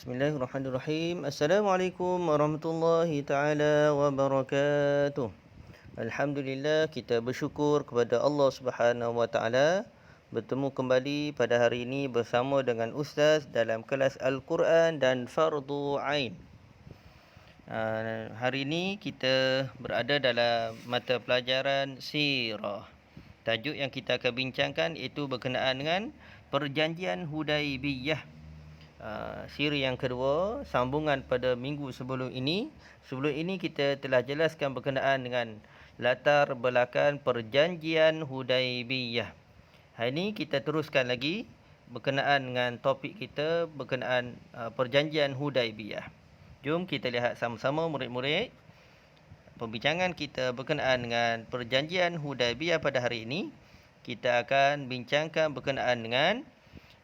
Bismillahirrahmanirrahim. Assalamualaikum warahmatullahi taala wabarakatuh. Alhamdulillah, kita bersyukur kepada Allah Subhanahu wa taala bertemu kembali pada hari ini bersama dengan ustaz dalam kelas Al-Quran dan Fardu Ain. Hari ini kita berada dalam mata pelajaran Sirah. Tajuk yang kita akan bincangkan iaitu berkenaan dengan Perjanjian Hudaibiyah. Siri yang kedua, sambungan pada minggu sebelum ini. Sebelum ini kita telah jelaskan berkenaan dengan latar belakang Perjanjian Hudaibiyah. Hari ini kita teruskan lagi berkenaan dengan topik kita berkenaan Perjanjian Hudaibiyah. Jom kita lihat sama-sama murid-murid. Pembincangan kita berkenaan dengan Perjanjian Hudaibiyah pada hari ini. Kita akan bincangkan berkenaan dengan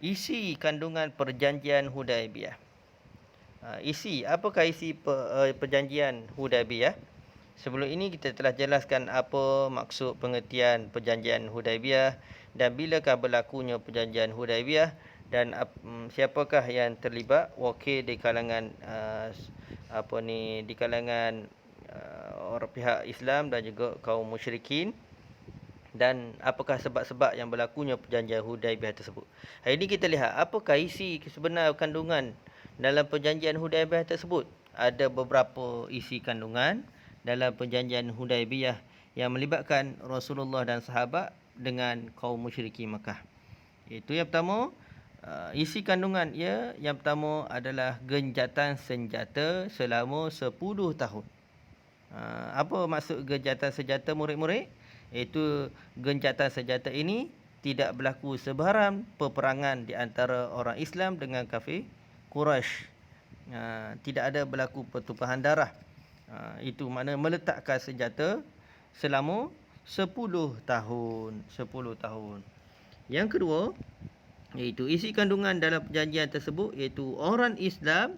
isi kandungan Perjanjian Hudaibiyah. Apakah isi Perjanjian Hudaibiyah? Sebelum ini kita telah jelaskan apa maksud pengertian Perjanjian Hudaibiyah dan bilakah berlakunya Perjanjian Hudaibiyah dan siapakah yang terlibat wakil di kalangan orang pihak Islam dan juga kaum musyrikin. Dan apakah sebab-sebab yang berlakunya Perjanjian Hudaibiyah tersebut. Hari ini kita lihat apakah isi sebenar kandungan dalam Perjanjian Hudaibiyah tersebut. Ada beberapa isi kandungan dalam Perjanjian Hudaibiyah yang melibatkan Rasulullah dan sahabat dengan kaum musyrikin Makkah. Itu yang pertama, isi kandungan yang pertama adalah genjatan senjata selama 10 tahun. Apa maksud genjatan senjata murid-murid? Iaitu gencatan senjata ini tidak berlaku sebarang peperangan di antara orang Islam dengan kafir Quraisy. Tidak ada berlaku pertumpahan darah. Itu makna meletakkan senjata selama 10 tahun. 10 tahun. Yang kedua, iaitu isi kandungan dalam perjanjian tersebut iaitu orang Islam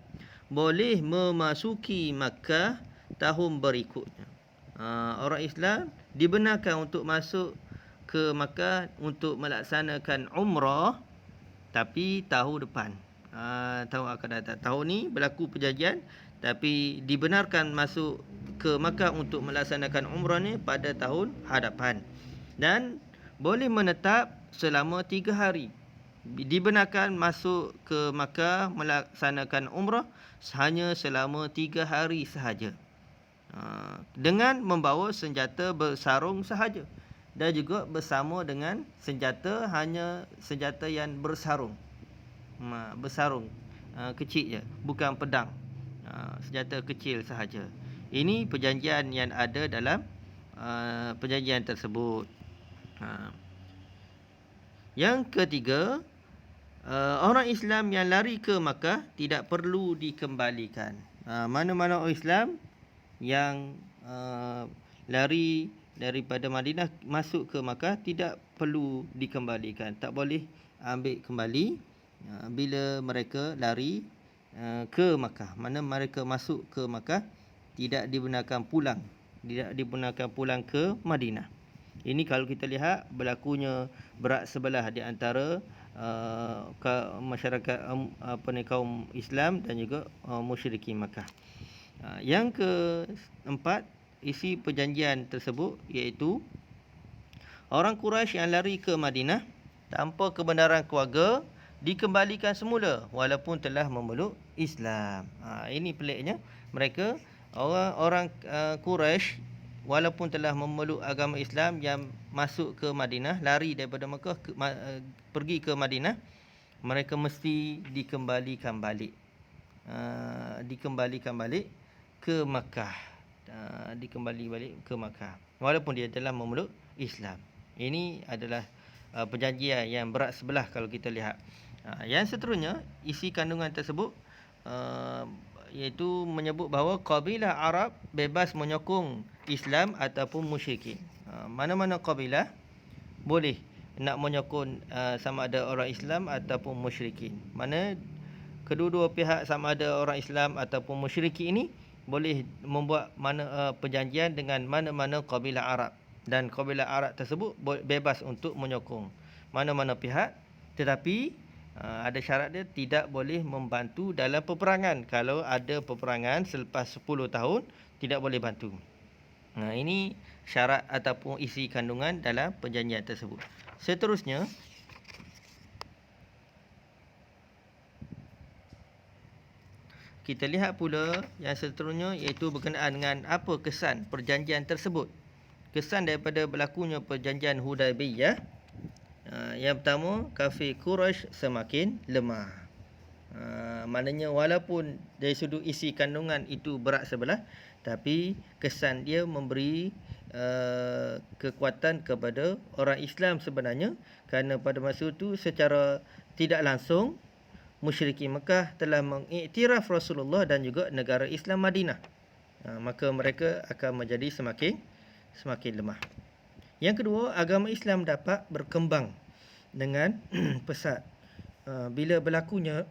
boleh memasuki Makkah tahun berikutnya. Orang Islam dibenarkan untuk masuk ke Makkah untuk melaksanakan umrah, tapi tahun depan, tahun akan datang. Tahun ni berlaku perjanjian, tapi dibenarkan masuk ke Makkah untuk melaksanakan umrah ni pada tahun hadapan. Dan boleh menetap selama 3 hari. Dibenarkan masuk ke Makkah melaksanakan umrah hanya selama 3 hari sahaja. Dengan membawa senjata bersarung sahaja dan juga bersama dengan hanya senjata yang bersarung. Bersarung kecil je, bukan pedang. Senjata kecil sahaja. Ini perjanjian yang ada dalam perjanjian tersebut. Yang ketiga, orang Islam yang lari ke Makkah tidak perlu dikembalikan. Mana-mana orang Islam yang lari daripada Madinah masuk ke Makkah tidak perlu dikembalikan. Tak boleh ambil kembali bila mereka lari ke Makkah. Mana mereka masuk ke Makkah tidak dibenarkan pulang. Tidak dibenarkan pulang ke Madinah. Ini kalau kita lihat berlakunya berat sebelah di antara masyarakat kaum Islam dan juga musyrikin Makkah. Yang keempat, isi perjanjian tersebut iaitu orang Quraisy yang lari ke Madinah tanpa kebenaran keluarga dikembalikan semula walaupun telah memeluk Islam. Ini peliknya, mereka orang Quraisy walaupun telah memeluk agama Islam yang masuk ke Madinah, lari daripada Mekah pergi ke Madinah, mereka mesti dikembalikan balik. Dikembalikan balik ke Makkah. Dikembali balik ke Makkah walaupun dia telah memeluk Islam. Ini adalah perjanjian yang berat sebelah kalau kita lihat. Yang seterusnya, isi kandungan tersebut iaitu menyebut bahawa kabilah Arab bebas menyokong Islam ataupun musyrikin. Mana-mana kabilah boleh nak menyokong sama ada orang Islam ataupun musyrikin. Mana kedua-dua pihak sama ada orang Islam ataupun musyrikin ini boleh membuat perjanjian dengan mana-mana kabilah Arab, dan kabilah Arab tersebut bebas untuk menyokong mana-mana pihak, tetapi Ada syarat dia, tidak boleh membantu dalam peperangan. Kalau ada peperangan selepas 10 tahun, tidak boleh bantu. Ini syarat ataupun isi kandungan dalam perjanjian tersebut. Seterusnya, kita lihat pula yang seterusnya, iaitu berkenaan dengan apa kesan perjanjian tersebut. Kesan daripada berlakunya perjanjian Hudaibiyah. Yang pertama, kafir Quraisy semakin lemah. Maknanya walaupun dari sudut isi kandungan itu berat sebelah, tapi kesan dia memberi kekuatan kepada orang Islam sebenarnya, kerana pada masa itu secara tidak langsung musyrikin Mekah telah mengiktiraf Rasulullah dan juga negara Islam Madinah. Maka mereka akan menjadi semakin lemah. Yang kedua, agama Islam dapat berkembang dengan pesat. Bila berlakunya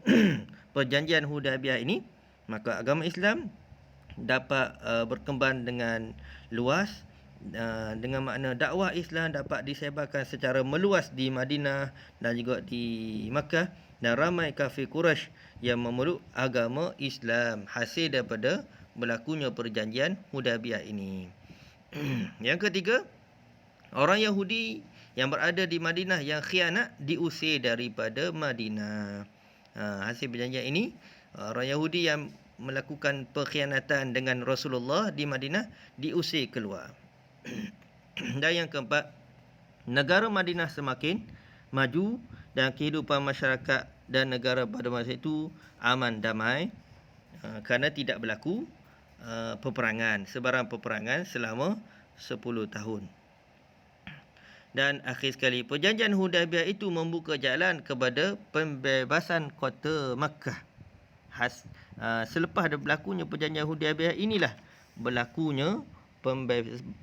perjanjian Hudaibiyah ini, maka agama Islam dapat berkembang dengan luas, dengan makna dakwah Islam dapat disebarkan secara meluas di Madinah dan juga di Makkah, dan ramai kafir Quraisy yang memeluk agama Islam hasil daripada berlakunya perjanjian Hudaibiyah ini. Yang ketiga, orang Yahudi yang berada di Madinah yang khianat diusir daripada Madinah. Hasil perjanjian ini, orang Yahudi yang melakukan pengkhianatan dengan Rasulullah di Madinah diusir keluar. Dan yang keempat, negara Madinah semakin maju dan kehidupan masyarakat dan negara pada masa itu aman damai, kerana tidak berlaku sebarang peperangan selama 10 tahun. Dan akhir sekali, perjanjian Hudaibiyah itu membuka jalan kepada pembebasan kota Makkah. Selepas berlakunya perjanjian Hudaibiyah inilah berlakunya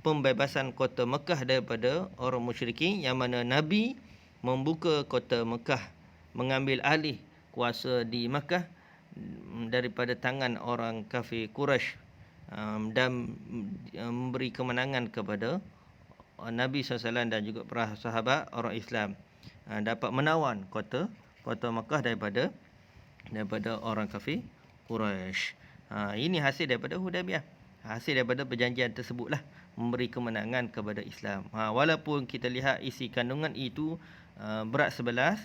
pembebasan kota Makkah daripada orang musyrikin, yang mana Nabi membuka kota Makkah, mengambil alih kuasa di Makkah daripada tangan orang kafir Quraisy, dan memberi kemenangan kepada Nabi SAW dan juga para sahabat orang Islam, dapat menawan kota Makkah daripada orang kafir Quraisy. Ini hasil daripada Hudaibiyah. Hasil daripada perjanjian tersebutlah memberi kemenangan kepada Islam. Walaupun kita lihat isi kandungan itu berat sebelah,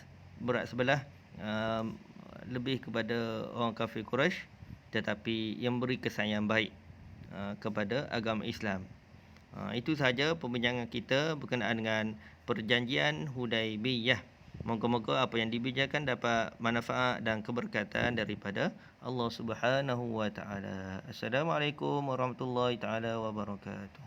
lebih kepada orang kafir Quraisy, tetapi yang beri kesan yang baik kepada agama Islam. Itu sahaja perbincangan kita berkenaan dengan perjanjian Hudaibiyah. Moga-moga apa yang dibincangkan dapat manfaat dan keberkatan daripada Allah Subhanahu wa taala. Assalamualaikum warahmatullahi taala wabarakatuh.